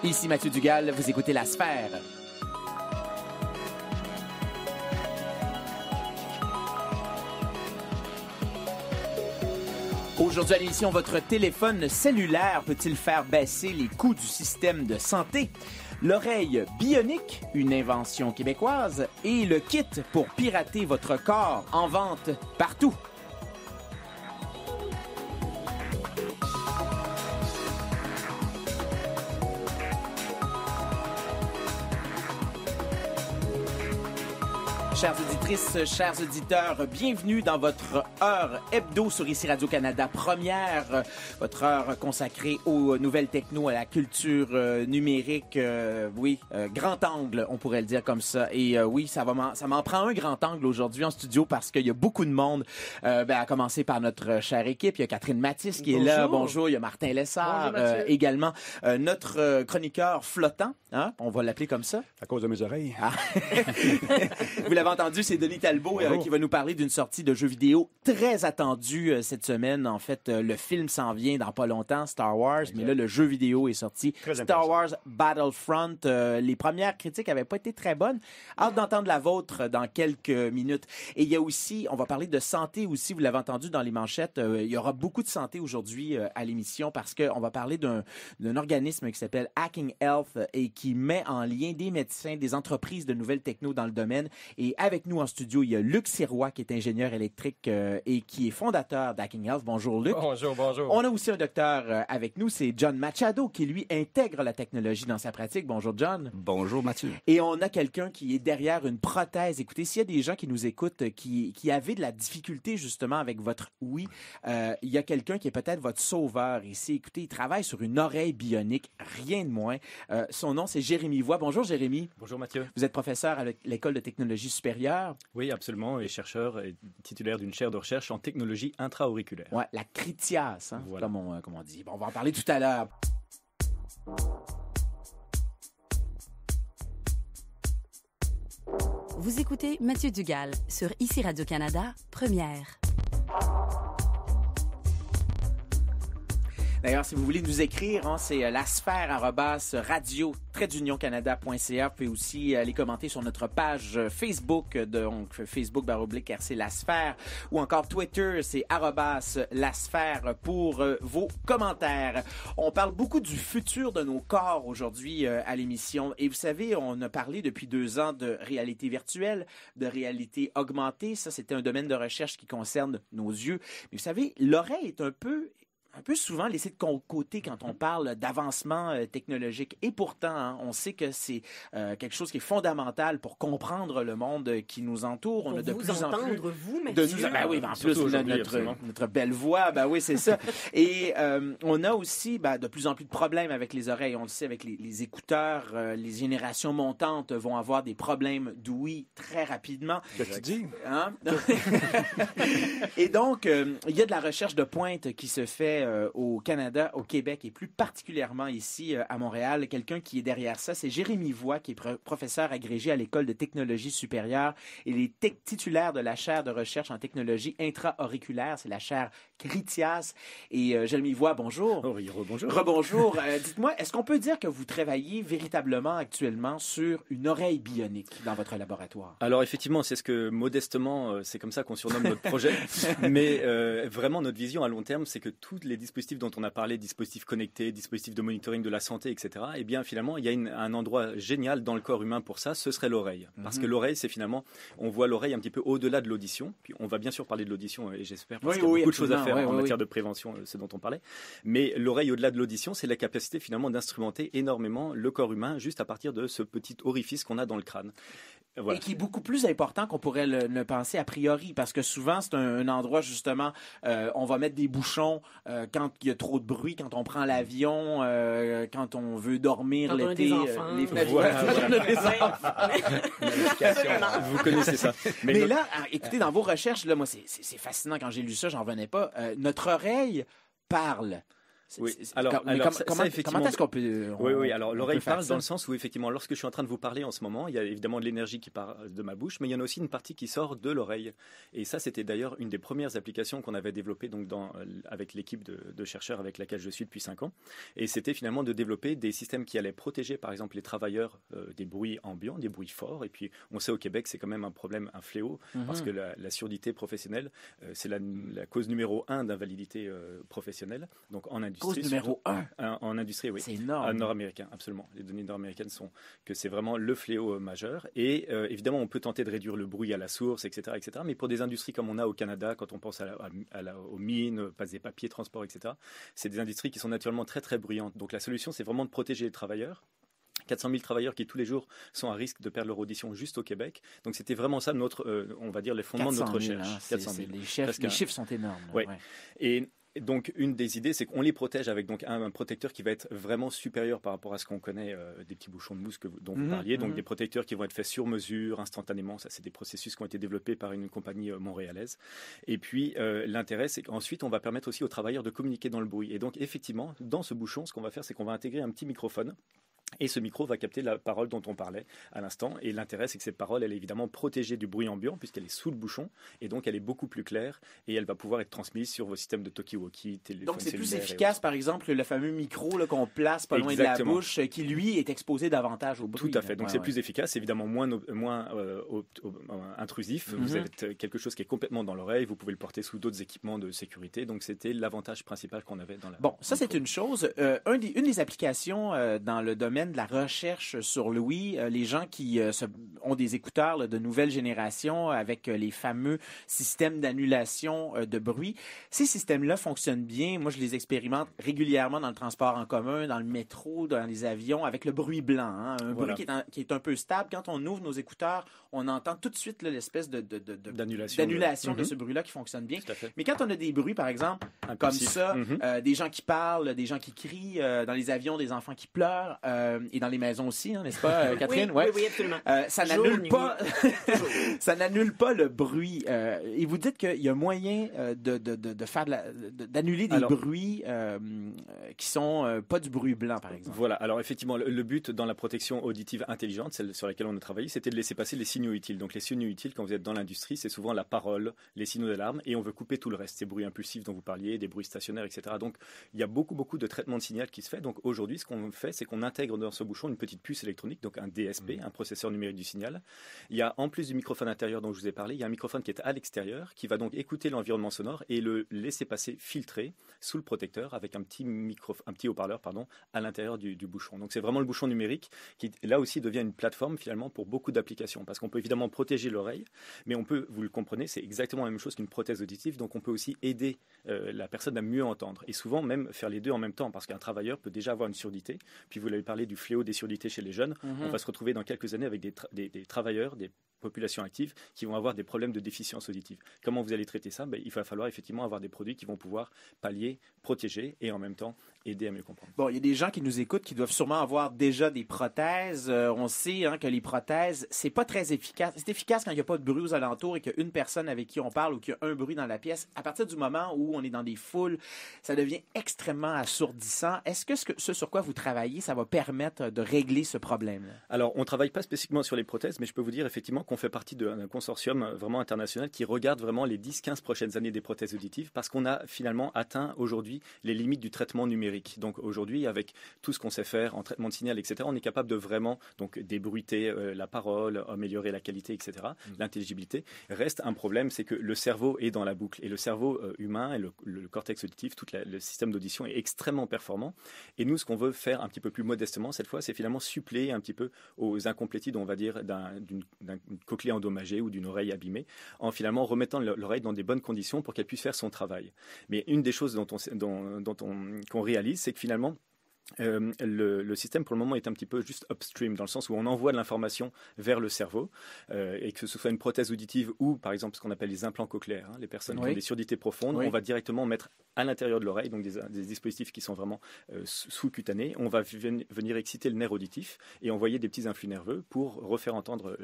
Ici Mathieu Dugal, vous écoutez La Sphère. Aujourd'hui à l'émission, votre téléphone cellulaire peut-il faire baisser les coûts du système de santé? L'oreille bionique, une invention québécoise, et le kit pour pirater votre corps en vente partout. Chères auditrices, chers auditeurs, bienvenue dans votre heure hebdo sur ICI Radio-Canada Première, votre heure consacrée aux nouvelles techno, à la culture numérique, grand angle, on pourrait le dire comme ça. Et oui, ça m'en prend un grand angle aujourd'hui en studio parce qu'il y a beaucoup de monde, à commencer par notre chère équipe. Il y a Catherine Mathis qui est là. Bonjour. Il y a Martin Lessard également. Notre chroniqueur flottant, hein? On va l'appeler comme ça. À cause de mes oreilles. Ah. Vous l'avez entendu, c'est Denis Talbot qui va nous parler d'une sortie de jeu vidéo très attendue cette semaine. En fait, le film s'en vient dans pas longtemps, Star Wars, exact. Mais là, le jeu vidéo est sorti. Star Wars Battlefront. Les premières critiques n'avaient pas été très bonnes. Hâte d'entendre la vôtre dans quelques minutes. Et il y a aussi, on va parler de santé aussi, vous l'avez entendu dans les manchettes, il y aura beaucoup de santé aujourd'hui à l'émission parce qu'on va parler d'un organisme qui s'appelle Hacking Health et qui met en lien des médecins, des entreprises de nouvelles techno dans le domaine. Et avec nous en studio, il y a Luc Sirois, qui est ingénieur électrique et qui est fondateur d'Hacking Health. Bonjour, Luc. Bonjour. On a aussi un docteur avec nous, c'est John Machado, qui, lui, intègre la technologie dans sa pratique. Bonjour, John. Bonjour, Mathieu. Et on a quelqu'un qui est derrière une prothèse. Écoutez, s'il y a des gens qui nous écoutent, qui avaient de la difficulté, justement, avec votre ouïe, il y a quelqu'un qui est peut-être votre sauveur ici. Écoutez, il travaille sur une oreille bionique, rien de moins. Son nom, c'est Jérémy Voix. Bonjour, Jérémy. Bonjour, Mathieu. Vous êtes professeur à l'École de technologie supérieure. Oui, absolument, et chercheur et titulaire d'une chaire de recherche en technologie intra-auriculaire. Ouais, la CRITIAS, hein, voilà. comme on dit. Bon, on va en parler tout à l'heure. Vous écoutez Mathieu Dugal sur ICI Radio-Canada Première. D'ailleurs, si vous voulez nous écrire, hein, c'est lasphère@radio-canada.ca. Vous pouvez aussi aller commenter sur notre page Facebook, donc Facebook/RC La Sphère, ou encore Twitter, c'est @lasphère pour vos commentaires. On parle beaucoup du futur de nos corps aujourd'hui à l'émission. Et vous savez, on a parlé depuis 2 ans de réalité virtuelle, de réalité augmentée. Ça, c'était un domaine de recherche qui concerne nos yeux. Mais vous savez, l'oreille est un peu souvent laissé de côté quand on parle d'avancement technologique. Et pourtant, hein, on sait que c'est quelque chose qui est fondamental pour comprendre le monde qui nous entoure. On a de vous plus en plus vous, Mathieu. Ben oui, en plus, notre belle voix, ben oui, c'est ça. Et on a aussi de plus en plus de problèmes avec les oreilles. On le sait, avec les écouteurs, les générations montantes vont avoir des problèmes d'ouïe très rapidement. Qu'est-ce que tu dis? Hein? Et donc, il y a de la recherche de pointe qui se fait au Canada, au Québec et plus particulièrement ici à Montréal. Quelqu'un qui est derrière ça, c'est Jérémy Voix, qui est professeur agrégé à l'École de technologie supérieure et il est titulaire de la chaire de recherche en technologie intra-auriculaire. C'est la chaire CRITIAS. Et Jérémy Voix, bonjour. Oh, rebonjour. Rebonjour. Dites-moi, est-ce qu'on peut dire que vous travaillez véritablement actuellement sur une oreille bionique dans votre laboratoire? Alors effectivement, c'est ce que modestement, c'est comme ça qu'on surnomme notre projet. Mais vraiment, notre vision à long terme, c'est que toutes les dispositifs dont on a parlé, dispositifs connectés, dispositifs de monitoring de la santé, etc., eh bien finalement, il y a un endroit génial dans le corps humain pour ça, ce serait l'oreille. Parce que l'oreille, c'est finalement, on voit l'oreille un petit peu au-delà de l'audition. Puis on va bien sûr parler de l'audition, et j'espère, parce qu'il y a beaucoup de choses à faire en matière de prévention, ce dont on parlait. Mais l'oreille au-delà de l'audition, c'est la capacité finalement d'instrumenter énormément le corps humain juste à partir de ce petit orifice qu'on a dans le crâne. Voilà. Et qui est beaucoup plus important qu'on pourrait le penser a priori, parce que souvent, c'est un endroit, justement, on va mettre des bouchons quand il y a trop de bruit, quand on prend l'avion, quand on veut dormir l'été. Quand on a des enfants. Les fenêtres. Vous connaissez ça. Mais là, écoutez, dans vos recherches, là, moi, c'est fascinant. Quand j'ai lu ça, j'en revenais pas. Notre oreille parle. Oui. Comment est-ce qu'on peut... Oui. Alors, l'oreille parle dans le sens où, effectivement, lorsque je suis en train de vous parler en ce moment, il y a évidemment de l'énergie qui part de ma bouche, mais il y en a aussi une partie qui sort de l'oreille. Et ça, c'était d'ailleurs une des premières applications qu'on avait développées donc, avec l'équipe de chercheurs avec laquelle je suis depuis 5 ans. Et c'était finalement de développer des systèmes qui allaient protéger, par exemple, les travailleurs des bruits ambiants, des bruits forts. Et puis, on sait au Québec, c'est quand même un problème, un fléau, parce que la surdité professionnelle, c'est la cause numéro 1 d'invalidité professionnelle. Donc, en industrie. Cause numéro 1 en industrie, oui. C'est énorme. Nord-américain, absolument. Les données nord-américaines sont que c'est vraiment le fléau majeur. Et évidemment, on peut tenter de réduire le bruit à la source, etc., etc. Mais pour des industries comme on a au Canada, quand on pense aux mines, passe des papiers, transport, etc., c'est des industries qui sont naturellement très, très bruyantes. Donc la solution, c'est vraiment de protéger les travailleurs. 400 000 travailleurs qui tous les jours sont à risque de perdre leur audition juste au Québec. Donc c'était vraiment ça on va dire, les fondements de notre recherche. Hein, 400 000. Les chiffres sont énormes. Là, ouais. Et donc, une des idées, c'est qu'on les protège avec donc un protecteur qui va être vraiment supérieur par rapport à ce qu'on connaît des petits bouchons de mousse dont vous parliez. Donc, des protecteurs qui vont être faits sur mesure, instantanément. Ça, c'est des processus qui ont été développés par une compagnie montréalaise. Et puis, l'intérêt, c'est qu'ensuite, on va permettre aussi aux travailleurs de communiquer dans le bruit. Et donc, effectivement, dans ce bouchon, ce qu'on va faire, c'est qu'on va intégrer un petit microphone. Et ce micro va capter la parole dont on parlait à l'instant. Et l'intérêt, c'est que cette parole, elle est évidemment protégée du bruit ambiant puisqu'elle est sous le bouchon. Et donc, elle est beaucoup plus claire et elle va pouvoir être transmise sur vos systèmes de talkie-walkie, téléphone. Donc, c'est plus efficace, par exemple, le fameux micro là, qu'on place pas loin de la bouche qui, lui, est exposé davantage au bruit. Tout à fait. Donc, c'est plus efficace, évidemment moins intrusif. Vous avez quelque chose qui est complètement dans l'oreille. Vous pouvez le porter sous d'autres équipements de sécurité. Donc, c'était l'avantage principal qu'on avait dans la... Bon, ça, c'est une chose. Une des applications dans le domaine de la recherche sur l'ouïe, les gens qui ont des écouteurs là, de nouvelle génération avec les fameux systèmes d'annulation de bruit, ces systèmes-là fonctionnent bien. Moi, je les expérimente régulièrement dans le transport en commun, dans le métro, dans les avions, avec le bruit blanc. Hein, bruit qui est un peu stable. Quand on ouvre nos écouteurs, on entend tout de suite là, l'espèce d'annulation de ce bruit-là qui fonctionne bien. Mais quand on a des bruits, par exemple, comme ça, des gens qui parlent, des gens qui crient, dans les avions, des enfants qui pleurent, et dans les maisons aussi, hein, n'est-ce pas, Catherine? Oui, absolument. Ça n'annule pas le bruit. Et vous dites qu'il y a moyen d'annuler des bruits qui sont pas du bruit blanc, par exemple. Voilà. Alors effectivement, le but dans la protection auditive intelligente, celle sur laquelle on a travaillé, c'était de laisser passer les signaux utiles. Donc les signaux utiles, quand vous êtes dans l'industrie, c'est souvent la parole, les signaux d'alarme, et on veut couper tout le reste, ces bruits impulsifs dont vous parliez, des bruits stationnaires, etc. Donc il y a beaucoup de traitements de signal qui se fait. Donc aujourd'hui, ce qu'on fait, c'est qu'on intègre dans ce bouchon une petite puce électronique, donc un DSP, un processeur numérique du signal. Il y a, en plus du microphone intérieur dont je vous ai parlé, il y a un microphone qui est à l'extérieur, qui va donc écouter l'environnement sonore et le laisser passer filtré sous le protecteur avec un petit haut-parleur à l'intérieur du bouchon. Donc c'est vraiment le bouchon numérique qui, là aussi, devient une plateforme finalement pour beaucoup d'applications, parce qu'on peut évidemment protéger l'oreille, mais on peut, vous le comprenez, c'est exactement la même chose qu'une prothèse auditive, donc on peut aussi aider la personne à mieux entendre, et souvent même faire les deux en même temps, parce qu'un travailleur peut déjà avoir une surdité, puis vous l'avez parlé du fléau des surdités chez les jeunes, on va se retrouver dans quelques années avec des travailleurs, des populations actives qui vont avoir des problèmes de déficience auditive. Comment vous allez traiter ça? Il va falloir effectivement avoir des produits qui vont pouvoir pallier, protéger et en même temps aider à mieux comprendre. Bon, il y a des gens qui nous écoutent qui doivent sûrement avoir déjà des prothèses. On sait que les prothèses, c'est pas très efficace. C'est efficace quand il n'y a pas de bruit aux alentours et qu'il y a une personne avec qui on parle ou qu'il y a un bruit dans la pièce. À partir du moment où on est dans des foules, ça devient extrêmement assourdissant. Est-ce que ce sur quoi vous travaillez, ça va permettre de régler ce problème-là? Alors, on ne travaille pas spécifiquement sur les prothèses, mais je peux vous dire effectivement qu'on fait partie d'un consortium vraiment international qui regarde vraiment les 10-15 prochaines années des prothèses auditives, parce qu'on a finalement atteint aujourd'hui les limites du traitement numérique. Donc aujourd'hui, avec tout ce qu'on sait faire en traitement de signal, etc., on est capable de vraiment débruiter la parole, améliorer la qualité, etc., l'intelligibilité. Reste un problème, c'est que le cerveau est dans la boucle, et le cerveau humain et le cortex auditif, tout le système d'audition est extrêmement performant. Et nous, ce qu'on veut faire un petit peu plus modestement cette fois, c'est finalement suppléer un petit peu aux incomplétudes, on va dire, d'une cochlée endommagée ou d'une oreille abîmée, en finalement remettant l'oreille dans des bonnes conditions pour qu'elle puisse faire son travail. Mais une des choses qu'on réalise, c'est que finalement, le système pour le moment est un petit peu juste upstream, dans le sens où on envoie de l'information vers le cerveau, et que ce soit une prothèse auditive ou par exemple ce qu'on appelle les implants cochléaires, les personnes qui ont des surdités profondes, on va directement mettre à l'intérieur de l'oreille, donc des dispositifs qui sont vraiment sous-cutanés, on va venir exciter le nerf auditif et envoyer des petits influx nerveux pour refaire entendre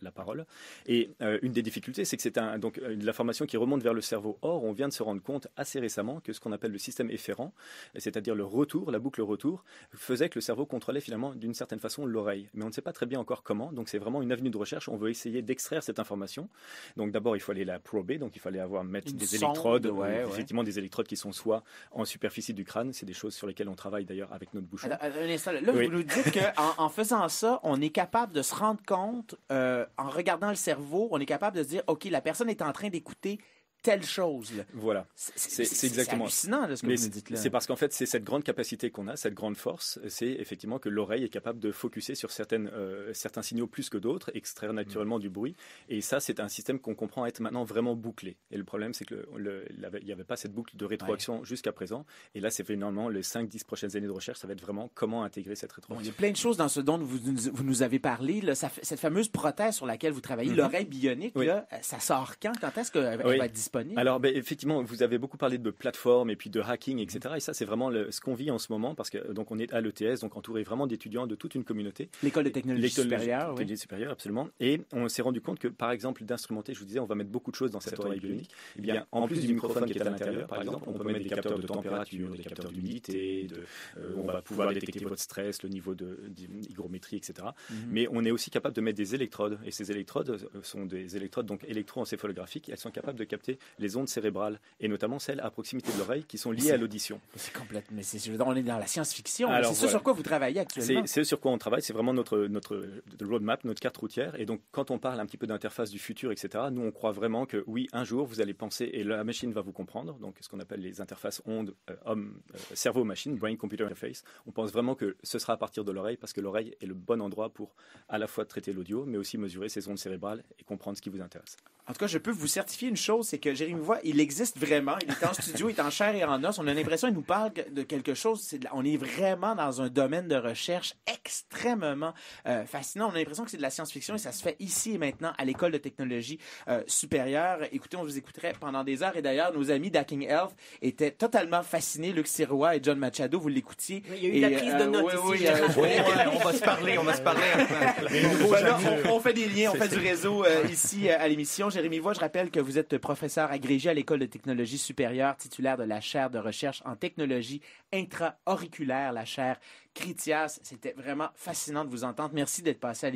la parole. Et une des difficultés, c'est que c'est donc de l'information qui remonte vers le cerveau. Or, on vient de se rendre compte assez récemment que ce qu'on appelle le système efférent, c'est-à-dire le retour, la boucle retour, faisait que le cerveau contrôlait finalement d'une certaine façon l'oreille. Mais on ne sait pas très bien encore comment, donc c'est vraiment une avenue de recherche. On veut essayer d'extraire cette information. Donc d'abord, il faut aller la prober, donc il fallait mettre des électrodes, effectivement des électrodes qui sont soit en superficie du crâne, c'est des choses sur lesquelles on travaille d'ailleurs avec notre bouchon. Alors, un instant, là, vous nous dites qu'en faisant ça, on est capable de se rendre compte, en regardant le cerveau, on est capable de se dire, OK, la personne est en train d'écouter telle chose. Là. Voilà, c'est exactement. C'est hallucinant là, ce que vous nous dites là. C'est parce qu'en fait, c'est cette grande capacité qu'on a, cette grande force, c'est effectivement que l'oreille est capable de focuser sur certains signaux plus que d'autres, extraire naturellement du bruit. Et ça, c'est un système qu'on comprend être maintenant vraiment bouclé. Et le problème, c'est qu'il n'y avait pas cette boucle de rétroaction jusqu'à présent. Et là, c'est finalement les 5-10 prochaines années de recherche, ça va être vraiment comment intégrer cette rétroaction. Il y a plein de choses dans ce dont vous nous avez parlé. Là, cette fameuse prothèse sur laquelle vous travaillez, l'oreille bionique, là, ça sort quand? Quand est-ce qu'elle va être disponible? Alors, effectivement, vous avez beaucoup parlé de plateforme et puis de hacking, etc. Et ça, c'est vraiment ce qu'on vit en ce moment parce que donc on est à l'ETS, donc entouré vraiment d'étudiants de toute une communauté. L'école de technologie supérieure, oui. Supérieure, absolument. Et on s'est rendu compte que, par exemple, d'instrumenter, je vous disais, on va mettre beaucoup de choses dans cette oreille bionique. Eh bien, en plus du microphone qui est à l'intérieur, par exemple, on peut mettre des capteurs de température, des capteurs d'humidité, on va pouvoir détecter votre stress, le niveau d'hygrométrie, etc. Mais on est aussi capable de mettre des électrodes. Et ces électrodes sont des électrodes donc électroencéphalographiques. Elles sont capables de capter les ondes cérébrales et notamment celles à proximité de l'oreille qui sont liées à l'audition. C'est complètement. On est dans la science-fiction. C'est ce sur quoi vous travaillez actuellement. C'est sur quoi on travaille. C'est vraiment notre roadmap, notre carte routière. Et donc, quand on parle un petit peu d'interface du futur, etc., nous, on croit vraiment que oui, un jour, vous allez penser et la machine va vous comprendre. Donc, ce qu'on appelle les interfaces ondes cerveau-machine, brain-computer interface. On pense vraiment que ce sera à partir de l'oreille parce que l'oreille est le bon endroit pour à la fois traiter l'audio, mais aussi mesurer ces ondes cérébrales et comprendre ce qui vous intéresse. En tout cas, je peux vous certifier une chose, c'est que Jérémy Voix, il existe vraiment. Il est en studio, il est en chair et en os. On a l'impression qu'il nous parle de quelque chose. On est vraiment dans un domaine de recherche extrêmement fascinant. On a l'impression que c'est de la science-fiction et ça se fait ici et maintenant à l'École de technologie supérieure. Écoutez, on vous écouterait pendant des heures. Et d'ailleurs, nos amis d'Hacking Health étaient totalement fascinés. Luc Sirois et John Machado, vous l'écoutiez. Il y a eu la prise de notes ici. On va se parler. On fait des liens, on fait du réseau ici à l'émission. Jérémy Voix, je rappelle que vous êtes professeur agrégé à l'École de technologie supérieure, titulaire de la chaire de recherche en technologie intra-auriculaire, la chaire Critias. C'était vraiment fascinant de vous entendre. Merci d'être passé à l'émission.